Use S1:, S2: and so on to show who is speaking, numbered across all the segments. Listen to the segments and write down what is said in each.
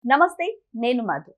S1: నమస్తే, నేను మధు.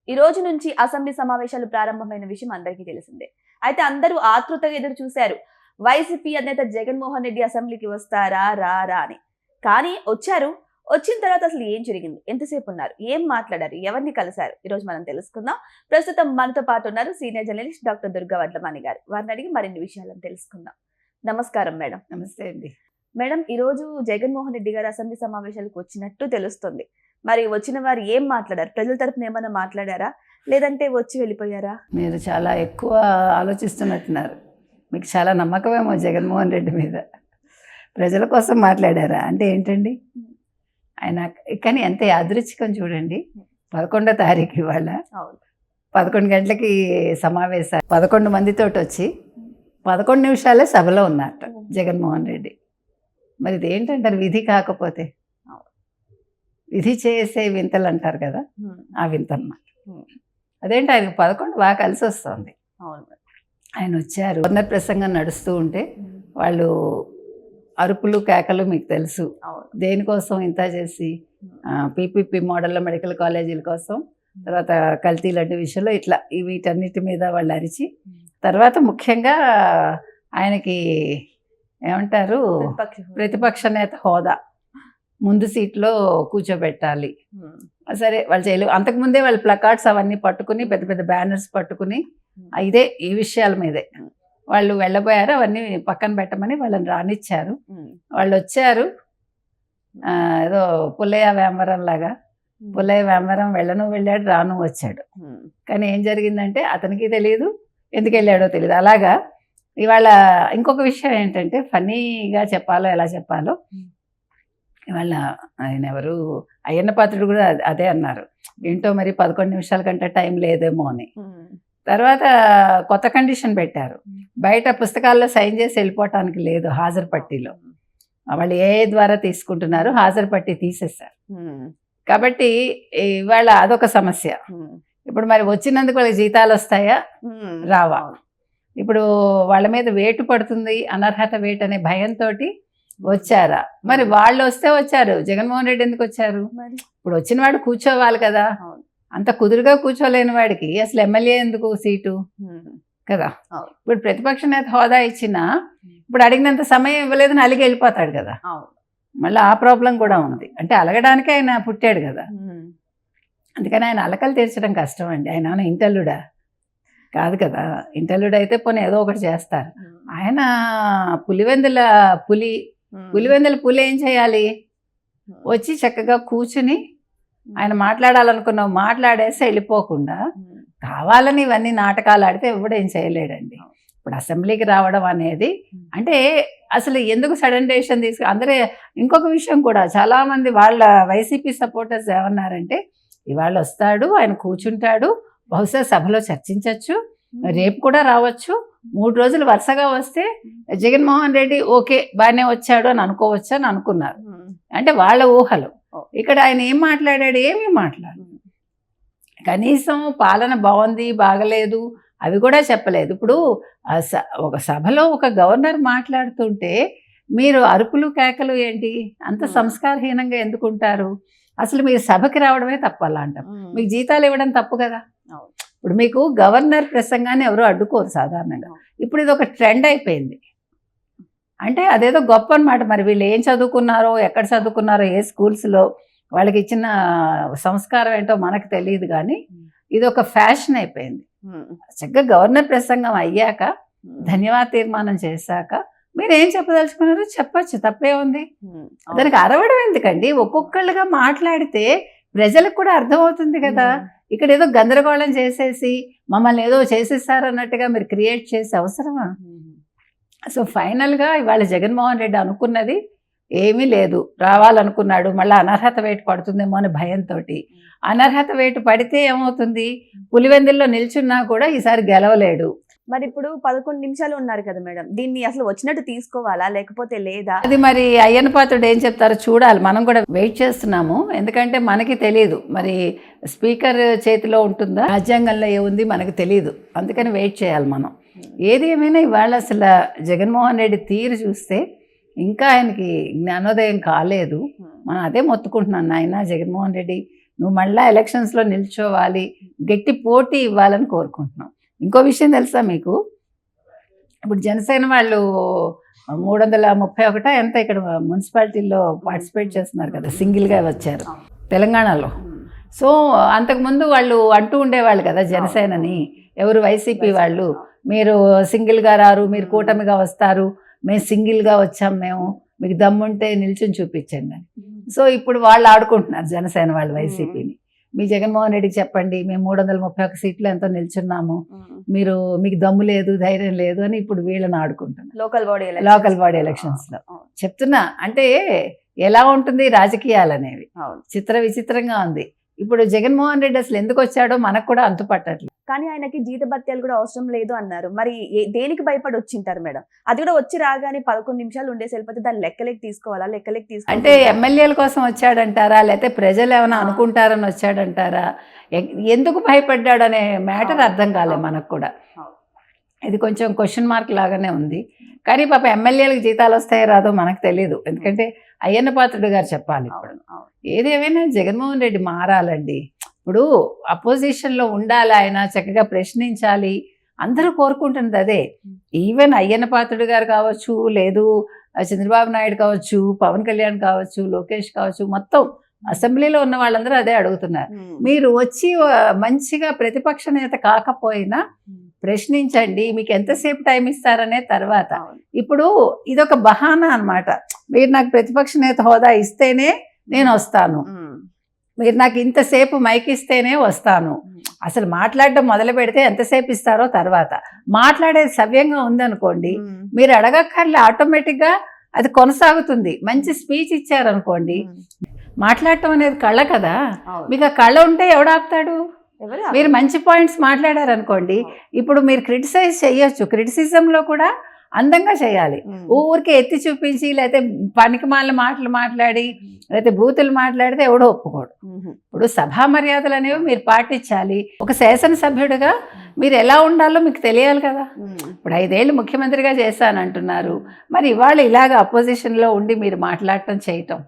S1: ఈ రోజు నుంచి అసెంబ్లీ సమావేశాలు ప్రారంభమైన విషయం అందరికీ తెలిసిందే. అయితే అందరూ ఆతృతగా ఎదురు చూశారు. వైసీపీ అధినేత జగన్మోహన్ రెడ్డి అసెంబ్లీకి వస్తారా రారా అని. కానీ వచ్చారు. వచ్చిన తర్వాత అసలు ఏం జరిగింది, ఎంతసేపు ఉన్నారు, ఏం మాట్లాడారు, ఎవరిని కలిశారు, ఈ రోజు మనం తెలుసుకుందాం. ప్రస్తుతం మనతో పాటు ఉన్నారు senior journalist doctor Durga Vadlamani గారు. వారిని అడిగి మరిన్ని విషయాలను తెలుసుకుందాం. నమస్కారం మేడం.
S2: నమస్తే అండి.
S1: మేడం, ఈ రోజు జగన్మోహన్ రెడ్డి గారు అసెంబ్లీ సమావేశాలకు వచ్చినట్టు తెలుస్తుంది. మరి వచ్చిన వారు ఏం మాట్లాడారు? ప్రజల తరపున ఏమైనా మాట్లాడారా, లేదంటే వచ్చి వెళ్ళిపోయారా?
S2: మీరు చాలా ఎక్కువ ఆలోచిస్తున్నట్టున్నారు. మీకు చాలా నమ్మకమేమో జగన్మోహన్ రెడ్డి మీద. ప్రజల కోసం మాట్లాడారా అంటే ఏంటండి ఆయన? కానీ ఎంత యాదృచ్ఛికం చూడండి. 11వ తారీఖు ఇవాళ 11 గంటలకి సమావేశాలు, 11 మందితోటి వచ్చి 11 నిమిషాలే సభలో ఉన్నట్ట జగన్మోహన్ రెడ్డి. మరి ఇది ఏంటంటారు? విధి కాకపోతే విధి చేసే వింతలు అంటారు కదా, ఆ వింత అన్నమాట. అదేంటి ఆయనకు 11 బాగా కలిసి వస్తుంది. ఆయన వచ్చారు, గవర్నర్ ప్రసంగం నడుస్తూ ఉంటే వాళ్ళు అరుపులు కేకలు మీకు తెలుసు. దేనికోసం ఇంత చేసి పీపీపీ మోడల్లో మెడికల్ కాలేజీల కోసం, తర్వాత కల్తీ లాంటి విషయంలో ఇట్లా వీటన్నిటి మీద వాళ్ళు అరిచి, తర్వాత ముఖ్యంగా ఆయనకి ఏమంటారు, ప్రతిపక్ష నేత హోదా ముందు సీట్లో కూర్చోబెట్టాలి. సరే వాళ్ళు చేయలేవు. అంతకుముందే వాళ్ళు ప్లకార్డ్స్ అవన్నీ పట్టుకుని, పెద్ద పెద్ద బ్యానర్స్ పట్టుకుని ఇదే ఈ విషయాల మీదే వాళ్ళు వెళ్ళబోయారు. అవన్నీ పక్కన పెట్టమని వాళ్ళని రానిచ్చారు. వాళ్ళు వచ్చారు ఏదో పుల్లయ్య వేమవరం లాగా. పుల్లయ్య వేమవరం వెళ్ళాడు, రాను వచ్చాడు. కానీ ఏం జరిగిందంటే అతనికి తెలియదు, ఎందుకు వెళ్ళాడో తెలియదు. అలాగా ఇవాళ ఇంకొక విషయం ఏంటంటే, ఫన్నీగా చెప్పాలో ఎలా చెప్పాలో, ఇవాళ ఆయన ఎవరు అయ్యన్న పాత్రుడు కూడా అదే అన్నారు. ఏంటో మరి 11 నిమిషాల కంటే టైం లేదేమో అని. తర్వాత కొత్త కండిషన్ పెట్టారు, బయట పుస్తకాల్లో సైన్ చేసి వెళ్ళిపోవటానికి లేదు, హాజరు పట్టీలో. వాళ్ళు ఏ ద్వారా తీసుకుంటున్నారు, హాజరు పట్టీ తీసేశారు. కాబట్టి ఇవాళ అదొక సమస్య. ఇప్పుడు మరి వచ్చినందుకు వాళ్ళకి జీతాలు వస్తాయా, రావా? ఇప్పుడు వాళ్ళ మీద వేటు పడుతుంది, అనర్హత వేటు అనే భయంతో వచ్చారా? మరి వాళ్ళు వస్తే వచ్చారు, జగన్మోహన్ రెడ్డి ఎందుకు వచ్చారు? ఇప్పుడు వచ్చిన వాడు కూర్చోవాలి కదా. అంత కుదురుగా కూర్చోలేని వాడికి అసలు ఎమ్మెల్యే ఎందుకు సీటు కదా. ఇప్పుడు ప్రతిపక్ష నేత హోదా ఇచ్చినా ఇప్పుడు అడిగినంత సమయం ఇవ్వలేదని అలిగి వెళ్ళిపోతాడు కదా. మళ్ళీ ఆ ప్రాబ్లం కూడా ఉంది. అంటే అలగడానికి ఆయన పుట్టాడు కదా, అందుకని ఆయన అలకలు తీర్చడం కష్టం అండి. ఆయన ఇంటల్లుడా కాదు కదా. ఇంటల్లుడు అయితే పోనీ ఏదో ఒకటి చేస్తారు. ఆయన పులివెందుల పులి ఏం చేయాలి? వచ్చి చక్కగా కూర్చుని ఆయన మాట్లాడాలనుకున్నావు మాట్లాడేసి వెళ్ళిపోకుండా, కావాలని ఇవన్నీ నాటకాలు ఆడితే ఎవడేం చేయలేడండి. ఇప్పుడు అసెంబ్లీకి రావడం అనేది అంటే అసలు ఎందుకు సడన్ డెసిషన్ అందరూ. ఇంకొక విషయం కూడా, చాలామంది వాళ్ళ వైసీపీ సపోర్టర్స్ ఏమన్నారంటే, ఇవాళ వస్తాడు, ఆయన కూర్చుంటాడు, బహుశా సభలో చర్చించవచ్చు, రేపు కూడా రావచ్చు, 3 రోజులు వరుసగా వస్తే జగన్మోహన్ రెడ్డి ఓకే బాగానే వచ్చాడు అని అనుకోవచ్చు అని అనుకున్నారు. అంటే వాళ్ళ ఊహలు. ఇక్కడ ఆయన ఏం మాట్లాడాడు? ఏమీ మాట్లాడు. కనీసం పాలన బాగుంది బాగలేదు అవి కూడా చెప్పలేదు. ఇప్పుడు ఒక సభలో ఒక గవర్నర్ మాట్లాడుతుంటే మీరు అరుపులు కేకలు ఏంటి? అంత సంస్కారహీనంగా ఎందుకుంటారు? అసలు మీరు సభకి రావడమే తప్పు. అలా అంటాం. మీకు జీతాలు ఇవ్వడం తప్పు కదా. ఇప్పుడు మీకు గవర్నర్ ప్రసంగాన్ని ఎవరు అడ్డుకోరు సాధారణంగా. ఇప్పుడు ఇది ఒక ట్రెండ్ అయిపోయింది. అంటే అదేదో గొప్ప అనమాట. మరి వీళ్ళు ఏం చదువుకున్నారో, ఎక్కడ చదువుకున్నారో, ఏ స్కూల్స్లో, వాళ్ళకి ఇచ్చిన సంస్కారం ఏంటో మనకు తెలియదు. కానీ ఇది ఒక ఫ్యాషన్ అయిపోయింది. చక్కగా గవర్నర్ ప్రసంగం అయ్యాక, ధన్యవాద తీర్మానం చేశాక మీరు ఏం చెప్పదలుచుకున్నారో చెప్పచ్చు, తప్పే ఉంది. దానికి అరవడం ఎందుకండి? ఒక్కొక్కళ్ళుగా మాట్లాడితే ప్రజలకు కూడా అర్థమవుతుంది కదా. ఇక్కడ ఏదో గందరగోళం చేసేసి మమ్మల్ని ఏదో చేసేసారు అన్నట్టుగా మీరు క్రియేట్ చేసే అవసరమా? సో ఫైనల్గా ఇవాళ జగన్మోహన్ రెడ్డి అనుకున్నది ఏమీ లేదు. రావాలనుకున్నాడు, మళ్ళీ అనర్హత వేటు పడుతుందేమో అని భయంతో. అనర్హత వేటు పడితే ఏమవుతుంది? పులివెందుల్లో నిల్చున్నా కూడా ఈసారి గెలవలేడు.
S1: మరి ఇప్పుడు 11 నిమిషాలు ఉన్నారు కదా మేడం, దీన్ని అసలు వచ్చినట్టు తీసుకోవాలా లేకపోతే లేదా?
S2: అది మరి అయ్యన్న పాత్రుడు ఏం చెప్తారో చూడాలి. మనం కూడా వెయిట్ చేస్తున్నాము. ఎందుకంటే మనకి తెలియదు, మరి స్పీకర్ చేతిలో ఉంటుందా, రాజ్యాంగంలో ఏముంది మనకు తెలియదు. అందుకని వెయిట్ చేయాలి మనం. ఏది ఏమైనా ఇవాళ అసలు జగన్మోహన్ రెడ్డి తీరు చూస్తే ఇంకా ఆయనకి జ్ఞానోదయం కాలేదు. మనం అదే మొత్తుకుంటున్నాను, నాయన జగన్మోహన్ రెడ్డి నువ్వు మళ్ళీ ఎలక్షన్స్లో నిల్చోవాలి, గట్టి పోటీ ఇవ్వాలని కోరుకుంటున్నాం. ఇంకో విషయం తెలుసా మీకు, ఇప్పుడు జనసేన వాళ్ళు 331 ఎంత ఇక్కడ మున్సిపాలిటీల్లో పార్టిసిపేట్ చేస్తున్నారు కదా, సింగిల్గా వచ్చారు తెలంగాణలో. సో అంతకుముందు వాళ్ళు అంటూ ఉండేవాళ్ళు కదా జనసేనని, ఎవరు వైసీపీ వాళ్ళు, మీరు సింగిల్గా రారు, మీరు కూటమిగా వస్తారు, మేము సింగిల్గా వచ్చాం, మేము మీకు దమ్ముంటే నిల్చుని చూపించండి అని. సో ఇప్పుడు వాళ్ళు ఆడుకుంటున్నారు జనసేన వాళ్ళు వైసీపీని. మీ జగన్మోహన్ రెడ్డికి చెప్పండి, మేము 331 సీట్లు ఎంతో నిల్చున్నాము, మీకు దమ్ము లేదు, ధైర్యం లేదు అని ఇప్పుడు వీళ్ళని ఆడుకుంటున్నారు లోకల్ బాడీ ఎలక్షన్స్లో. చెప్తున్నా అంటే ఎలా ఉంటుంది రాజకీయాలు అనేవి, విచిత్రంగా ఉంది. ఇప్పుడు జగన్మోహన్ రెడ్డి అసలు ఎందుకు వచ్చాడో మనకు కూడా అంతుపట్టట్లేదు.
S1: కానీ ఆయనకి జీతభత్యాలు కూడా అవసరం లేదు అన్నారు. మరి దేనికి భయపడి వచ్చింటారు మేడం? అది కూడా వచ్చి రాగానే 11 నిమిషాలు ఉండేసి వెళ్ళిపోతే దాన్ని లెక్కలేకి తీసుకోవాలా?
S2: అంటే ఎమ్మెల్యేల కోసం వచ్చాడంటారా, లేకపోతే ప్రజలు ఏమైనా అనుకుంటారని వచ్చాడంటారా, ఎందుకు భయపడ్డాడు అనే మ్యాటర్ అర్థం కాలే మనకు కూడా. ఇది కొంచెం క్వశ్చన్ మార్క్ లాగానే ఉంది. కానీ పాప ఎమ్మెల్యేలకు జీతాలు వస్తాయో రాదో మనకు తెలియదు, ఎందుకంటే అయ్యన్న పాత్రుడు గారు చెప్పాలి. ఇప్పుడు ఏదేమైనా జగన్మోహన్ రెడ్డి మారాలండి. ఇప్పుడు అపోజిషన్లో ఉండాలి, ఆయన చక్కగా ప్రశ్నించాలి, అందరూ కోరుకుంటున్నది అదే. ఈవెన్ అయ్యన్న పాత్రుడు గారు కావచ్చు, లేదు చంద్రబాబు నాయుడు కావచ్చు, పవన్ కళ్యాణ్ కావచ్చు, లోకేష్ కావచ్చు, మొత్తం అసెంబ్లీలో ఉన్న వాళ్ళందరూ అదే అడుగుతున్నారు. మీరు వచ్చి మంచిగా ప్రతిపక్ష నేత కాకపోయినా ప్రశ్నించండి, మీకు ఎంతసేపు టైం ఇస్తారనే తర్వాత. ఇప్పుడు ఇదొక బహానా అన్నమాట. మీరు నాకు ప్రతిపక్ష నేత హోదా ఇస్తేనే నేను వస్తాను, మీరు నాకు ఇంతసేపు మైక్ ఇస్తేనే వస్తాను. అసలు మాట్లాడడం మొదలు పెడితే ఎంతసేపు ఇస్తారో తర్వాత. మాట్లాడేది సవ్యంగా ఉందనుకోండి, మీరు అడగక్కర్లే, ఆటోమేటిక్గా అది కొనసాగుతుంది. మంచి స్పీచ్ ఇచ్చారనుకోండి, మాట్లాడటం అనేది కళ కదా, మీకు ఆ కళ ఉంటే ఎవడాపుతాడు? మీరు మంచి పాయింట్స్ మాట్లాడారనుకోండి, ఇప్పుడు మీరు క్రిటిసైజ్ చేయొచ్చు, క్రిటిసిజంలో కూడా అందంగా చేయాలి. ఊరికే ఎత్తి చూపించి లేకపోతే పనికిమాలిన మాటలు మాట్లాడి లేకపోతే బూతులు మాట్లాడితే ఎవడో ఒప్పుకోడు. ఇప్పుడు సభా మర్యాదలు అనేవి మీరు పాటించాలి. ఒక శాసనసభ్యుడిగా మీరు ఎలా ఉండాలో మీకు తెలియాలి కదా. ఇప్పుడు 5 ఏళ్ళు ముఖ్యమంత్రిగా చేశానంటున్నారు, మరి ఇవాళ ఇలాగ అపోజిషన్లో ఉండి మీరు మాట్లాడటం చేయటం,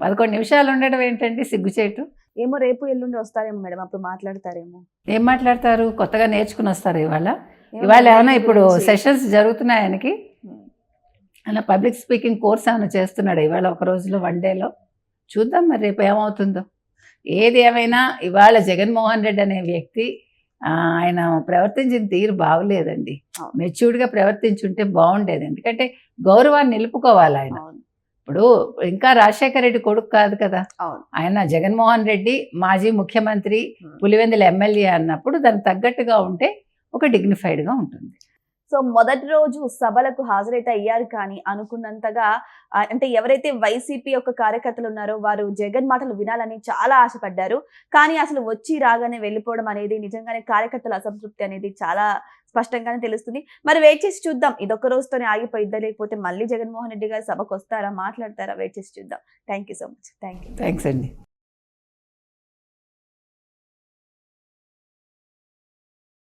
S2: 11 నిమిషాలు ఉండడం ఏంటండి సిగ్గుచేటు?
S1: ఏమో రేపు ఎల్లుండి వస్తారేమో మేడం, అప్పుడు మాట్లాడతారేమో.
S2: ఏం మాట్లాడతారు? కొత్తగా నేర్చుకుని వస్తారు. ఇవాళ ఏమైనా ఇప్పుడు సెషన్స్ జరుగుతున్నాయి ఆయనకి, అలా పబ్లిక్ స్పీకింగ్ కోర్స్ ఏమైనా చేస్తున్నాడు ఇవాళ ఒక రోజులో, 1 డేలో. చూద్దాం మరి రేపు ఏమవుతుందో. ఏది ఏమైనా ఇవాళ జగన్మోహన్ రెడ్డి అనే వ్యక్తి ఆయన ప్రవర్తించిన తీరు బాగలేదండి. మెచ్యూర్డ్గా ప్రవర్తించుంటే బాగుండేది, ఎందుకంటే గౌరవాన్ని నిలుపుకోవాలి ఆయన. ఇప్పుడు ఇంకా రాజశేఖర రెడ్డి కొడుకు కాదు కదా ఆయన. జగన్మోహన్ రెడ్డి మాజీ ముఖ్యమంత్రి, పులివెందుల ఎమ్మెల్యే అన్నప్పుడు దానికి తగ్గట్టుగా ఉంటే ఒక డిగ్నిఫైడ్గా ఉంటుంది.
S1: సో మొదటి రోజు సభలకు హాజరైతే అయ్యారు, కానీ అనుకున్నంతగా అంటే ఎవరైతే వైసీపీ యొక్క కార్యకర్తలు ఉన్నారో వారు జగన్ మాటలు వినాలని చాలా ఆశపడ్డారు. కానీ అసలు వచ్చి రాగానే వెళ్ళిపోవడం అనేది నిజంగానే కార్యకర్తల అసంతృప్తి అనేది చాలా స్పష్టంగానే తెలుస్తుంది. మరి వెయిట్ చేసి చూద్దాం, ఇదొక్క రోజుతోనే ఆగిపోయిద్దా, లేకపోతే మళ్ళీ జగన్మోహన్ రెడ్డి గారు సభకు వస్తారా, మాట్లాడతారా? వెయిట్ చేసి చూద్దాం. Thank you so much.
S2: Thanks అండి.